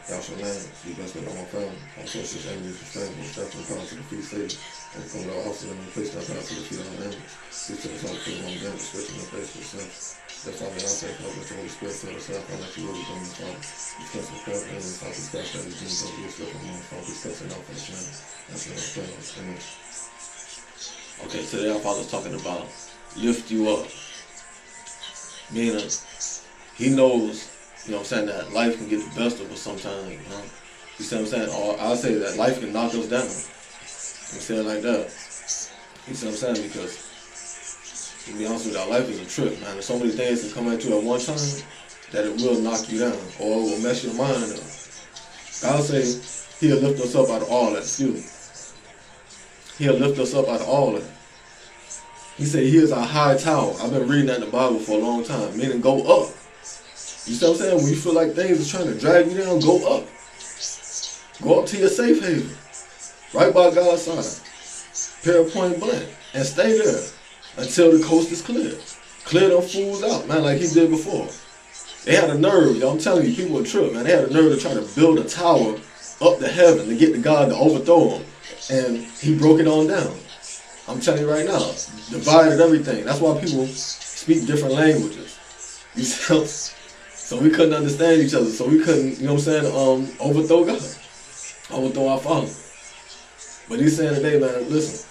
Y'all shall land. Be blessed with all my family. All sources, enemies, and strangers, and steps and power to the feet Satan. And come to our office and place that power to the feet of our enemies. Please take us all to the one damage, especially in the face of yourself. That Father, I say, help us, the Holy Spirit, fill us up, and let you really bring the Father. These cuts of prayer, and this Father, discuss that these demons over your slip from one Father, these cuts and out for this man. That's what I'm praying. Amen. Okay, today our Father's talking about lift you up. Meaning, he knows, you know what I'm saying, that life can get the best of us sometimes, you know. You see what I'm saying? Or I'll say that life can knock us down. You say it like that. You see what I'm saying? Because, to be honest with you, our life is a trip, man. There's so many things that come at you at one time that it will knock you down or it will mess your mind up. God say he'll lift us up out of all that. Excuse me. He'll lift us up out of all that. He said he is our high tower. I've been reading that in the Bible for a long time. Meaning go up. You see what I'm saying? When you feel like things are trying to drag you down, go up. Go up to your safe haven. Right by God's side. Pair point blank. And stay there until the coast is clear. Clear them fools out, man, like he did before. They had a nerve, yo. I'm telling you, people would trip, man. They had a nerve to try to build a tower up to heaven to get the God to overthrow him. And he broke it on down. I'm telling you right now, divided everything. That's why people speak different languages. You see, so we couldn't understand each other. So we couldn't, you know what I'm saying, overthrow God, overthrow our Father. But he's saying today, man, listen,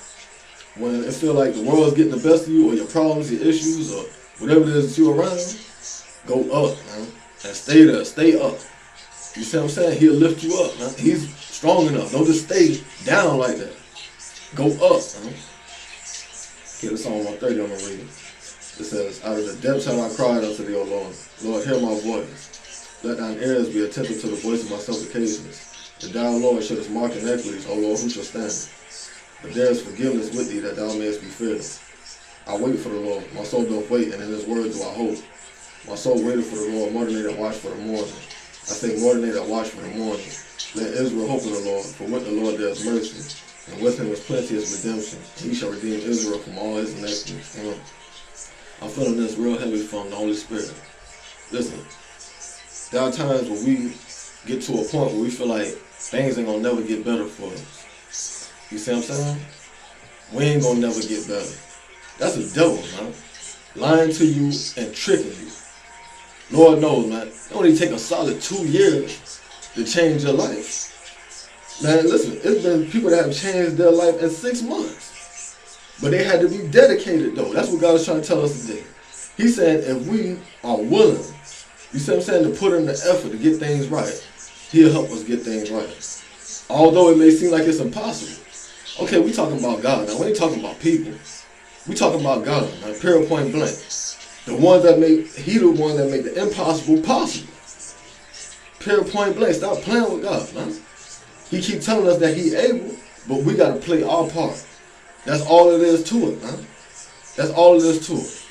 when it feel like the world's getting the best of you, or your problems, your issues, or whatever it is that you're around, go up, man, and stay there, stay up. You see what I'm saying? He'll lift you up, man. He's strong enough. Don't just stay down like that. Go up, man. Okay, the Psalm 130 I'm going to read. It says, out of the depths have I cried unto thee, O Lord. Lord, hear my voice. Let thine ears be attentive to the voice of my supplications. If thou, Lord, shouldest mark iniquities, O Lord, who shall stand? But there is forgiveness with thee, that thou mayest be feared. I wait for the Lord. My soul doth wait, and in his word do I hope. My soul waited for the Lord, more than they that watch for the morning. I say, more than they that watch for the morning. Let Israel hope in the Lord, for with the Lord there is mercy, and with him is plenteous redemption. He shall redeem Israel from all his iniquities. Amen. I'm feeling this real heavy from the Holy Spirit. Listen, there are times when we get to a point where we feel like things ain't gonna never get better for us. You see what I'm saying? We ain't gonna never get better. That's the devil, man. Lying to you and tricking you. Lord knows, man. It only take a solid 2 years to change your life. Man, listen, it's been people that have changed their life in 6 months. But they had to be dedicated, though. That's what God is trying to tell us today. He said if we are willing, you see what I'm saying, to put in the effort to get things right, he'll help us get things right. Although it may seem like it's impossible. Okay, we talking about God now. We ain't talking about people. We talking about God, man. Period, point blank. The one that he the one that made the impossible possible. Period, point blank. Stop playing with God, man. He keep telling us that he able, but we got to play our part. That's all it is to it, man. That's all it is to it.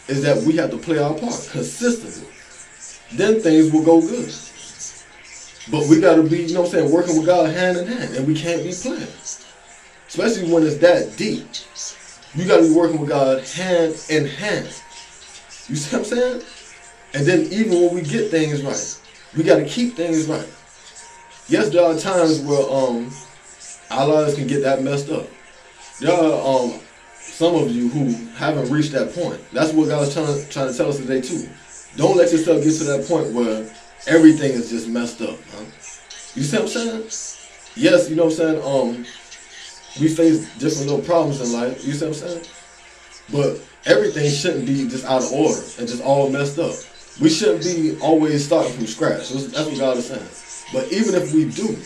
Is that we have to play our part consistently. Then things will go good. But we got to be, you know what I'm saying, working with God hand in hand. And we can't be playing. Especially when it's that deep. You got to be working with God hand in hand. You see what I'm saying? And then even when we get things right, we got to keep things right. Yes, there are times where our lives can get that messed up. There are some of you who haven't reached that point. That's what God is trying to tell us today too. Don't let yourself get to that point where everything is just messed up. Huh? You see what I'm saying? Yes, you know what I'm saying? We face different little problems in life. You see what I'm saying? But everything shouldn't be just out of order and just all messed up. We shouldn't be always starting from scratch. That's what God is saying. But even if we do,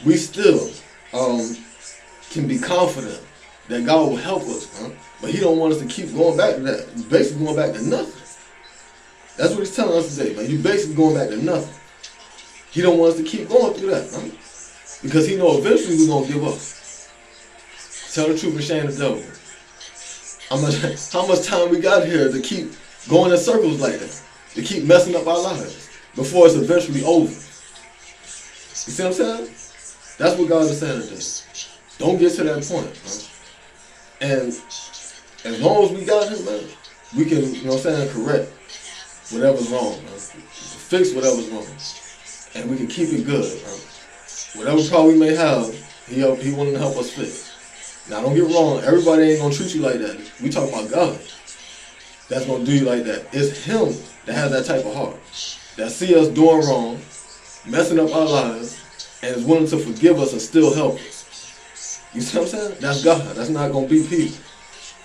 we still can be confident that God will help us. Huh? But he don't want us to keep going back to that. Basically going back to nothing. That's what he's telling us today, man. You're basically going back to nothing. He don't want us to keep going through that, huh? Because he know eventually we're going to give up. Tell the truth and shame the devil. How much time we got here to keep going in circles like that? To keep messing up our lives before it's eventually over. You see what I'm saying? That's what God is saying today. Don't get to that point, huh? And as long as we got him, man, we can, you know what I'm saying, correct whatever's wrong, man. fix whatever's wrong, and we can keep it good. Whatever problem we may have, he wanted to help us fix. Now, don't get wrong. Everybody ain't gonna treat you like that. We talk about God. That's gonna do you like that. It's Him that has that type of heart, that see us doing wrong, messing up our lives, and is willing to forgive us and still help us. You see what I'm saying? That's God. That's not gonna be people.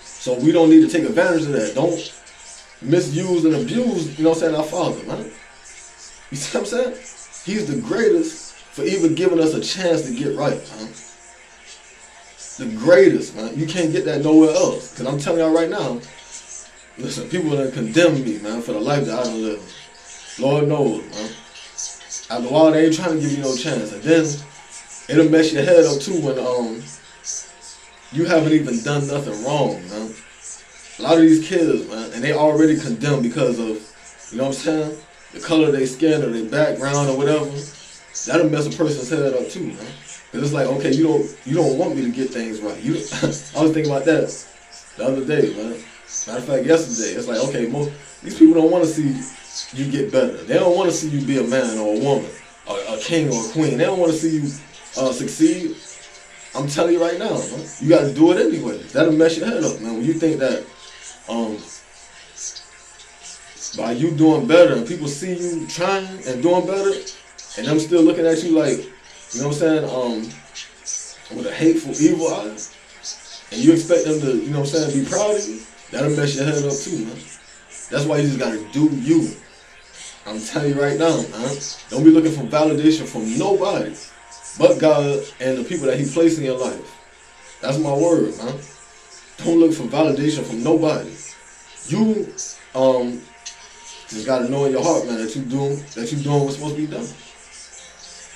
So we don't need to take advantage of that. Don't misuse and abuse, you know what I'm saying, our Father, man. You see what I'm saying? He's the greatest for even giving us a chance to get right, man. The greatest, man. You can't get that nowhere else. Because I'm telling y'all right now, listen, people are going to condemn me, man, for the life that I done lived. Lord knows, man. After a while, they ain't trying to give you no chance. And then, it'll mess your head up, too, when you haven't even done nothing wrong, man. A lot of these kids, man, and they already condemned because of, you know what I'm saying, the color of their skin or their background or whatever. That'll mess a person's head up, too, man. Because it's like, okay, you don't want me to get things right. I was thinking about that the other day, man. Matter of fact, yesterday. It's like, okay, these people don't want to see you get better. They don't want to see you be a man or a woman, or a king or a queen. They don't want to see you succeed. I'm telling you right now, man. You got to do it anyway. That'll mess your head up, man. When you think that by you doing better and people see you trying and doing better, and them still looking at you like, you know what I'm saying, with a hateful, evil eye, and you expect them to, you know what I'm saying, be proud of you, that'll mess your head up too, man. That's why you just gotta do you. I'm telling you right now, man. Don't be looking for validation from nobody but God and the people that He placed in your life. That's my word, man. Don't look for validation from nobody. You just gotta know in your heart, man, that you doing what's supposed to be done.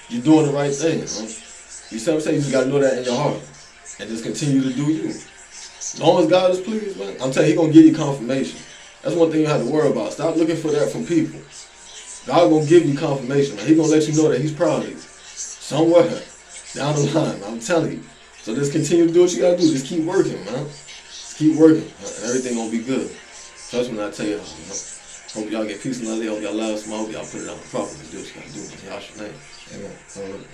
You're doing the right thing, man. You see what I'm saying? You just gotta know that in your heart. And just continue to do you. As long as God is pleased, man, I'm telling you, He gonna give you confirmation. That's one thing you have to worry about. Stop looking for that from people. God gonna give you confirmation, man. He gonna let you know that He's proud of you. Somewhere down the line, man, I'm telling you. So just continue to do what you gotta do. Just keep working, man. Just keep working, man, and everything gonna be good. Trust me when I tell y'all, you know. Hope y'all get peace and love. Hope y'all love small. Hope y'all put it on properly. Do what you gotta do, man. Y'all should name. Amen.